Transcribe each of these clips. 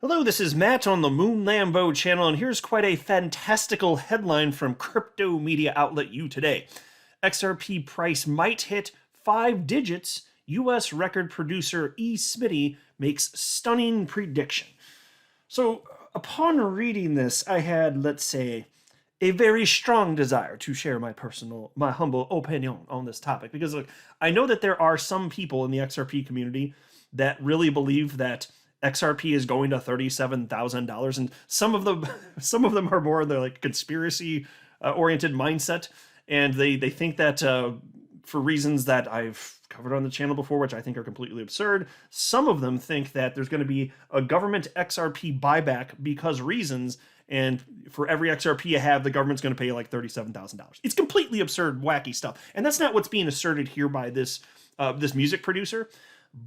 Hello, this is Matt on the Moon Lambo channel, and here's quite a fantastical headline from crypto media outlet U Today. XRP price might hit 5 digits. US record producer Smitty makes stunning prediction. So, upon reading this, I had, let's say, a very strong desire to share my humble opinion on this topic. Because look, I know that there are some people in the XRP community that really believe that XRP is going to $37,000, and some of them are more the like conspiracy oriented mindset, and they think that for reasons that I've covered on the channel before, which I think are completely absurd. Some of them think that there's going to be a government XRP buyback because reasons, and for every XRP you have, the government's going to pay you like $37,000. It's completely absurd, wacky stuff, and that's not what's being asserted here by this music producer.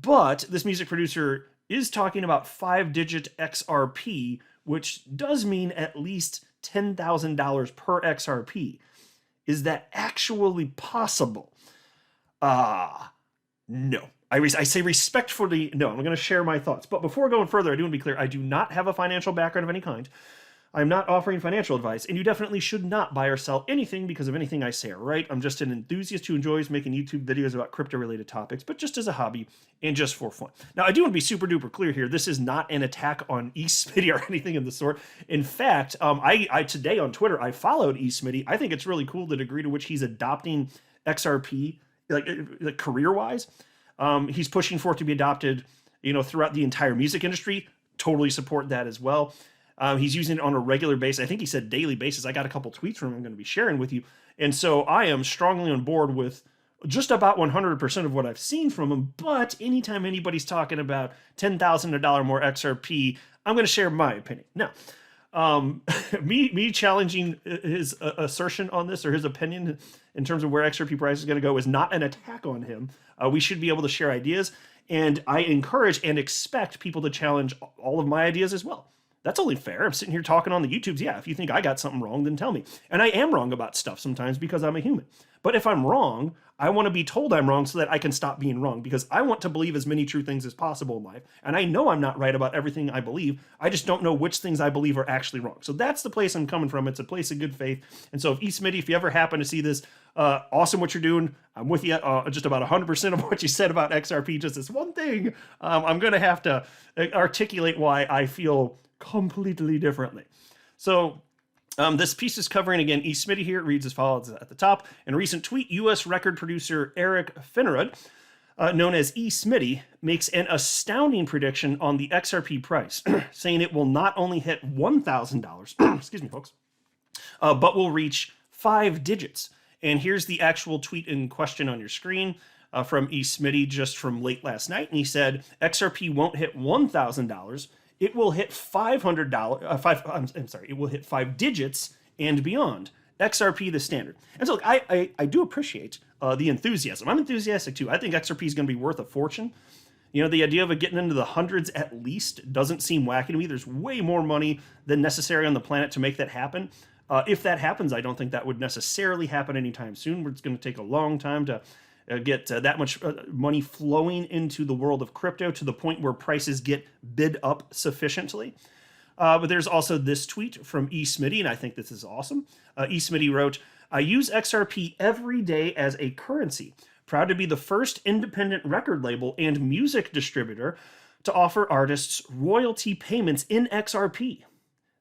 But this music producer is talking about 5-digit XRP, which does mean at least $10,000 per XRP. Is that actually possible? No. I say respectfully, no. I'm going to share my thoughts. But before going further, I do want to be clear. I do not have a financial background of any kind. I'm not offering financial advice, and you definitely should not buy or sell anything because of anything I say or write. I'm just an enthusiast who enjoys making YouTube videos about crypto-related topics, but just as a hobby and just for fun. Now, I do want to be super duper clear here. This is not an attack on Smitty or anything of the sort. In fact, I today on Twitter, I followed Smitty. I think it's really cool the degree to which he's adopting XRP, like career-wise. He's pushing for it to be adopted, throughout the entire music industry. Totally support that as well. He's using it on a regular basis. I think he said daily basis. I got a couple tweets from him I'm going to be sharing with you. And so I am strongly on board with just about 100% of what I've seen from him. But anytime anybody's talking about $10,000 more XRP, I'm going to share my opinion. Now, me challenging his assertion on this, or his opinion in terms of where XRP price is going to go, is not an attack on him. We should be able to share ideas. And I encourage and expect people to challenge all of my ideas as well. That's only fair. I'm sitting here talking on the YouTubes. Yeah, if you think I got something wrong, then tell me. And I am wrong about stuff sometimes because I'm a human. But if I'm wrong, I want to be told I'm wrong so that I can stop being wrong, because I want to believe as many true things as possible in life. And I know I'm not right about everything I believe. I just don't know which things I believe are actually wrong. So that's the place I'm coming from. It's a place of good faith. And so if Smitty, if you ever happen to see this, awesome what you're doing. I'm with you just about 100% of what you said about XRP. Just this one thing, I'm going to have to articulate why I feel completely differently. So this piece is covering, again, Smitty here. It reads as follows at the top. In a recent tweet, U.S. record producer Eric Finnerud, known as Smitty, makes an astounding prediction on the XRP price, saying it will not only hit $1,000, excuse me, folks, but will reach 5 digits. And here's the actual tweet in question on your screen from Smitty just from late last night. And he said, XRP won't hit $1,000. It will hit $500. It will hit 5 digits and beyond. XRP the standard. And so look, I do appreciate the enthusiasm. I'm enthusiastic too. I think XRP is going to be worth a fortune. The idea of it getting into the hundreds at least doesn't seem wacky to me. There's way more money than necessary on the planet to make that happen. If that happens, I don't think that would necessarily happen anytime soon. It's going to take a long time to get that much money flowing into the world of crypto to the point where prices get bid up sufficiently. But there's also this tweet from Smitty, and I think this is awesome. Smitty wrote, I use XRP every day as a currency. Proud to be the first independent record label and music distributor to offer artists royalty payments in XRP.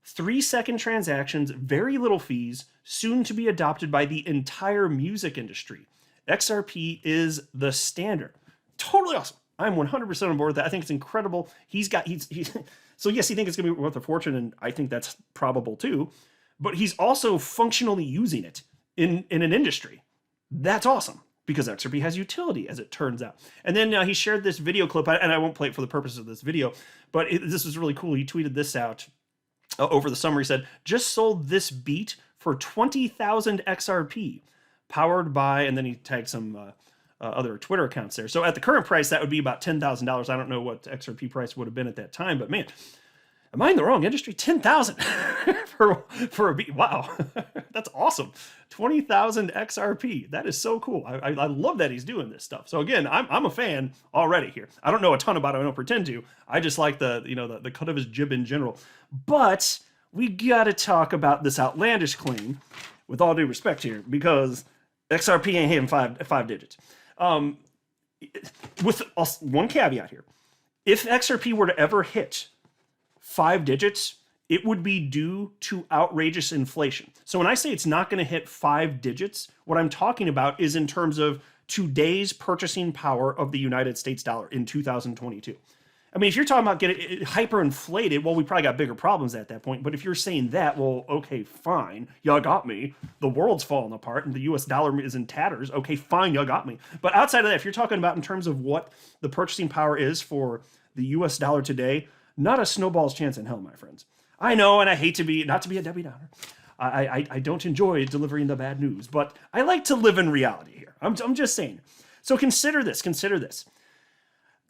3-second transactions, very little fees, soon to be adopted by the entire music industry. XRP is the standard. Totally awesome. I'm 100% on board with that. I think it's incredible. So yes, he thinks it's going to be worth a fortune, and I think that's probable too. But he's also functionally using it in an industry. That's awesome, because XRP has utility, as it turns out. And then he shared this video clip, and I won't play it for the purpose of this video, but this was really cool. He tweeted this out over the summer. He said, just sold this beat for 20,000 XRP. Powered by, and then he tagged some other Twitter accounts there. So at the current price, that would be about $10,000. I don't know what XRP price would have been at that time, but man, Am I in the wrong industry? 10,000 for a B. Wow, that's awesome. 20,000 XRP. That is so cool. I love that he's doing this stuff. So again, I'm a fan already here. I don't know a ton about it. I don't pretend to. I just like the cut of his jib in general. But we got to talk about this outlandish claim, with all due respect here, because XRP ain't hitting five digits. With one caveat here, if XRP were to ever hit 5 digits, it would be due to outrageous inflation. So when I say it's not going to hit 5 digits, what I'm talking about is in terms of today's purchasing power of the United States dollar in 2022. I mean, if you're talking about getting it hyperinflated, well, we probably got bigger problems at that point. But if you're saying that, well, okay, fine, y'all got me. The world's falling apart and the US dollar is in tatters. Okay, fine, y'all got me. But outside of that, if you're talking about in terms of what the purchasing power is for the US dollar today, not a snowball's chance in hell, my friends. I know, and I hate not to be a Debbie Downer. I don't enjoy delivering the bad news, but I like to live in reality here. I'm just saying. So consider this.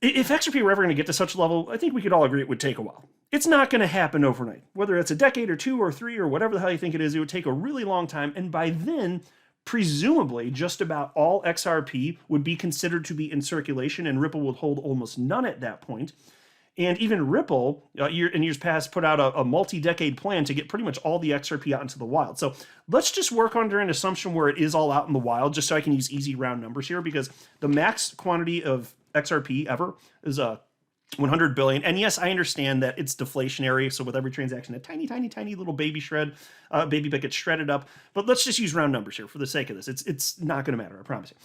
If XRP were ever going to get to such a level, I think we could all agree it would take a while. It's not going to happen overnight. Whether it's a decade or 2 or 3 or whatever the hell you think it is, it would take a really long time. And by then, presumably, just about all XRP would be considered to be in circulation, and Ripple would hold almost none at that point. And even Ripple, in years past, put out a multi-decade plan to get pretty much all the XRP out into the wild. So let's just work under an assumption where it is all out in the wild, just so I can use easy round numbers here, because the max quantity of XRP ever is 100 billion. And yes, I understand that it's deflationary. So with every transaction, a tiny, tiny, tiny little baby bit gets shredded up. But let's just use round numbers here for the sake of this. It's not going to matter, I promise you.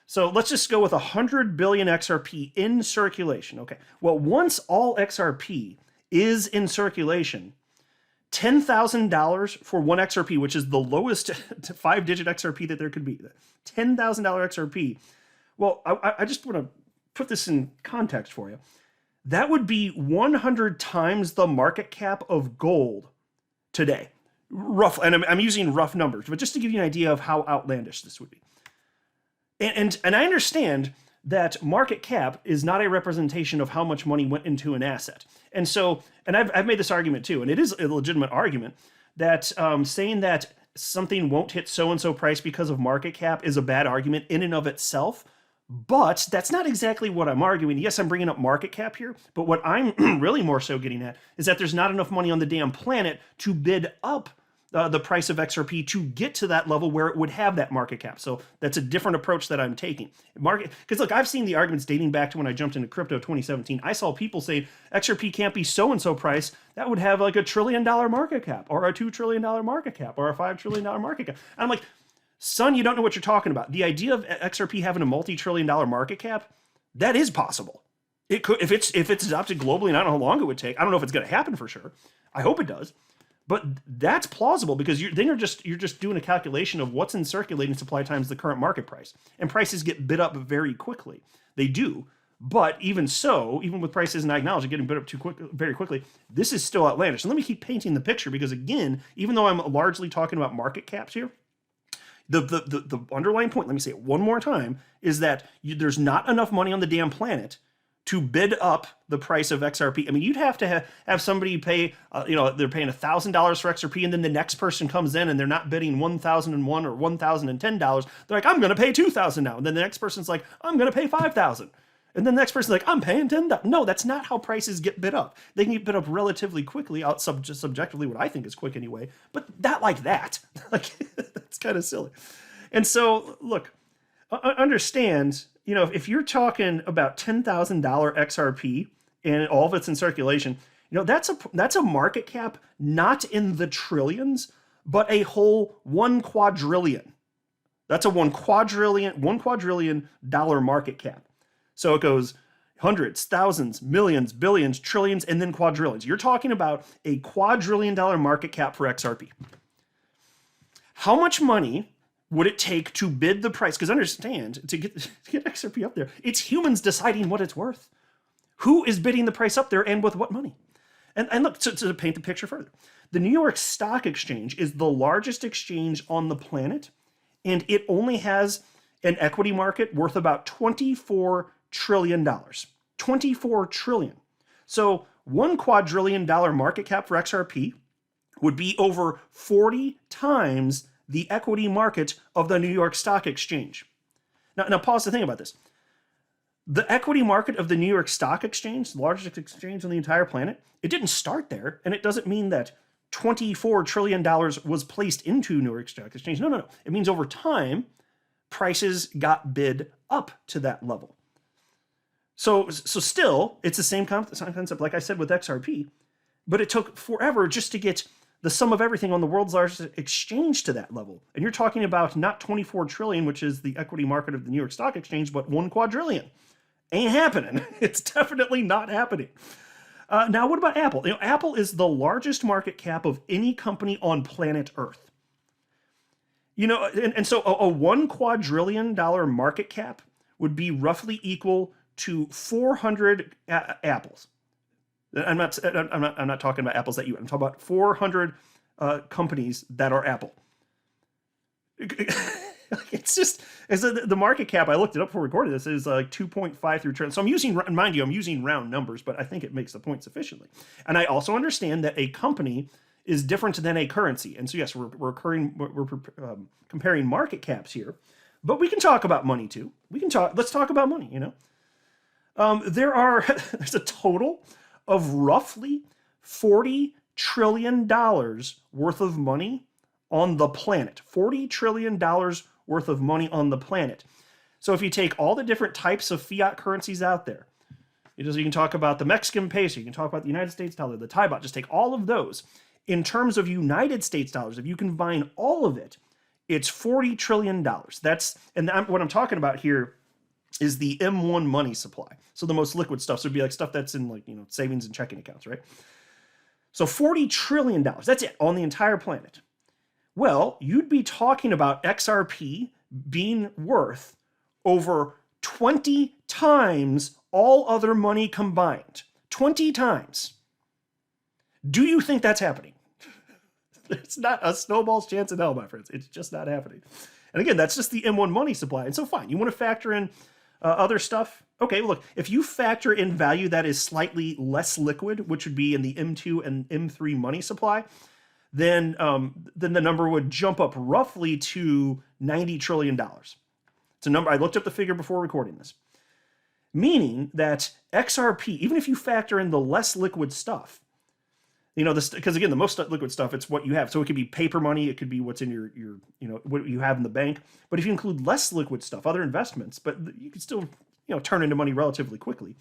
So let's just go with 100 billion XRP in circulation. Okay. Well, once all XRP is in circulation, $10,000 for one XRP, which is the lowest 5-digit XRP that there could be, $10,000 XRP. Well, I just want to put this in context for you. That would be 100 times the market cap of gold today. Rough, and I'm using rough numbers, but just to give you an idea of how outlandish this would be. And I understand that market cap is not a representation of how much money went into an asset. And so, and I've made this argument too, and it is a legitimate argument, that saying that something won't hit so-and-so price because of market cap is a bad argument in and of itself. But that's not exactly what I'm arguing. Yes, I'm bringing up market cap here, but what I'm really more so getting at is that there's not enough money on the damn planet to bid up the price of XRP to get to that level where it would have that market cap. So that's a different approach that I'm taking. Because look, I've seen the arguments dating back to when I jumped into crypto 2017. I saw people say XRP can't be so-and-so price. That would have like $1 trillion market cap, or a $2 trillion market cap, or a $5 trillion market cap. And I'm like, son, you don't know what you're talking about. The idea of XRP having a multi-trillion-dollar market cap, that is possible. It could, if it's adopted globally, and I don't know how long it would take. I don't know if it's going to happen for sure. I hope it does. But that's plausible, because you're just doing a calculation of what's in circulating supply times the current market price. And prices get bid up very quickly. They do. But even so, even with prices, and I acknowledge it getting bid up very quickly, this is still outlandish. And let me keep painting the picture, because again, even though I'm largely talking about market caps here, the underlying point, let me say it one more time, is that there's not enough money on the damn planet to bid up the price of XRP. I mean, you'd have to have somebody pay, they're paying $1,000 for XRP, and then the next person comes in and they're not bidding $1,001 or $1,010. They're like, I'm going to pay $2,000 now. And then the next person's like, I'm going to pay $5,000. And then the next person's like, I'm paying $10. No, that's not how prices get bid up. They can get bid up relatively quickly, subjectively, what I think is quick anyway, but not like that. Like, that's kind of silly. And so, look, understand, if you're talking about $10,000 XRP and all of it's in circulation, that's a market cap not in the trillions, but a whole 1 quadrillion. That's a $1 quadrillion market cap. So it goes hundreds, thousands, millions, billions, trillions, and then quadrillions. You're talking about a $1 quadrillion market cap for XRP. How much money would it take to bid the price? Because understand, to get XRP up there, it's humans deciding what it's worth. Who is bidding the price up there, and with what money? And look, to paint the picture further, the New York Stock Exchange is the largest exchange on the planet, and it only has an equity market worth about $24 trillion. $24 trillion. So $1 quadrillion market cap for XRP would be over 40 times the equity market of the New York Stock Exchange. Now pause to think about this. The equity market of the New York Stock Exchange, the largest exchange on the entire planet, it didn't start there, and it doesn't mean that $24 trillion was placed into New York Stock Exchange. No. It means over time, prices got bid up to that level. So still, it's the same concept, like I said, with XRP, but it took forever just to get the sum of everything on the world's largest exchange to that level. And you're talking about not 24 trillion, which is the equity market of the New York Stock Exchange, but 1 quadrillion. Ain't happening. It's definitely not happening. Now, what about Apple? Apple is the largest market cap of any company on planet Earth. And so a $1 quadrillion market cap would be roughly equal to 400 apples. I'm not talking about apples that you eat. I'm talking about 400 companies that are Apple. The market cap, I looked it up before recording this, is like 2.53 trillion. So I'm using round numbers, but I think it makes the point sufficiently. And I also understand that a company is different than a currency. And so yes, we're comparing market caps here, but we can talk about money too. Let's talk about money, there's a total of roughly $40 trillion worth of money on the planet. $40 trillion worth of money on the planet. So if you take all the different types of fiat currencies out there, you can talk about the Mexican peso, you can talk about the United States dollar, the Thai baht, just take all of those. In terms of United States dollars, if you combine all of it, it's $40 trillion. What I'm talking about here is the M1 money supply. So the most liquid stuff. So it'd be like stuff that's in savings and checking accounts, right? So $40 trillion, that's it, on the entire planet. Well, you'd be talking about XRP being worth over 20 times all other money combined. 20 times. Do you think that's happening? It's not a snowball's chance in hell, my friends. It's just not happening. And again, that's just the M1 money supply. And so fine, you want to factor in other stuff? Okay, look, if you factor in value that is slightly less liquid, which would be in the M2 and M3 money supply, then the number would jump up roughly to $90 trillion. It's a number, I looked up the figure before recording this. Meaning that XRP, even if you factor in the less liquid stuff, because again, the most liquid stuff, it's what you have. So it could be paper money, it could be what's in your what you have in the bank. But if you include less liquid stuff, other investments, but you could still, turn into money relatively quickly.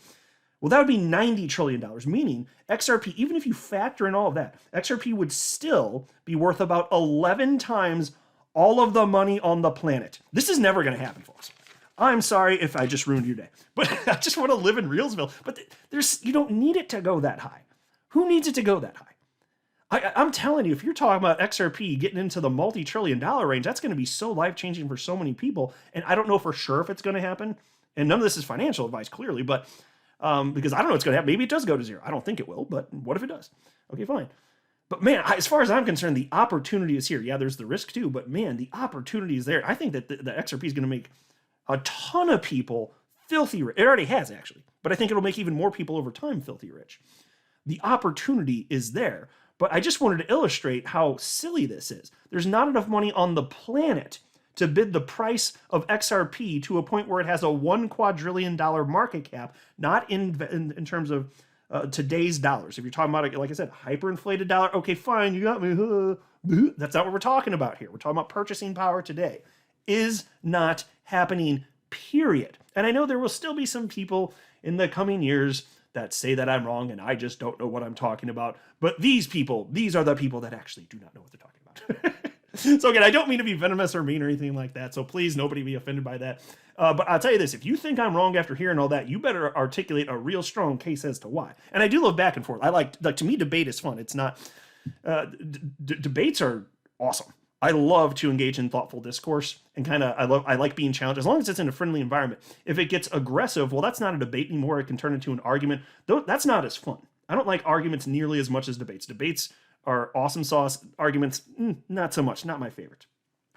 Well, that would be $90 trillion, meaning XRP, even if you factor in all of that, XRP would still be worth about 11 times all of the money on the planet. This is never going to happen, folks. I'm sorry if I just ruined your day, but I just want to live in Reelsville. But you don't need it to go that high. Who needs it to go that high? I'm telling you, if you're talking about XRP getting into the multi-trillion-dollar range, that's going to be so life-changing for so many people. And I don't know for sure if it's going to happen. And none of this is financial advice, clearly, but because I don't know what's going to happen. Maybe it does go to zero. I don't think it will, but what if it does? Okay, fine. But man, as far as I'm concerned, the opportunity is here. Yeah, there's the risk too, but man, the opportunity is there. I think that the XRP is going to make a ton of people filthy rich. It already has, actually. But I think it'll make even more people over time filthy rich. The opportunity is there. But I just wanted to illustrate how silly this is. There's not enough money on the planet to bid the price of XRP to a point where it has a $1 quadrillion market cap, not in terms of today's dollars. If you're talking about, like I said, hyperinflated dollar, okay, fine, you got me. That's not what we're talking about here. We're talking about purchasing power today. Is not happening, period. And I know there will still be some people in the coming years that say that I'm wrong and I just don't know what I'm talking about. But these are the people that actually do not know what they're talking about. So again, I don't mean to be venomous or mean or anything like that. So please, nobody be offended by that. But I'll tell you this, if you think I'm wrong after hearing all that, you better articulate a real strong case as to why. And I do love back and forth. I like to me, debate is fun. It's not, debates are awesome. I love to engage in thoughtful discourse and I like being challenged as long as it's in a friendly environment. If it gets aggressive, well, that's not a debate anymore. It can turn into an argument. That's not as fun. I don't like arguments nearly as much as debates. Debates are awesome sauce. Arguments, not so much. Not my favorite.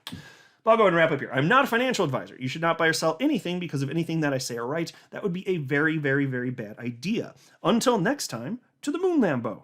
But I'll go ahead and wrap up here. I'm not a financial advisor. You should not buy or sell anything because of anything that I say or write. That would be a very, very, very bad idea. Until next time, to the Moon Lambo.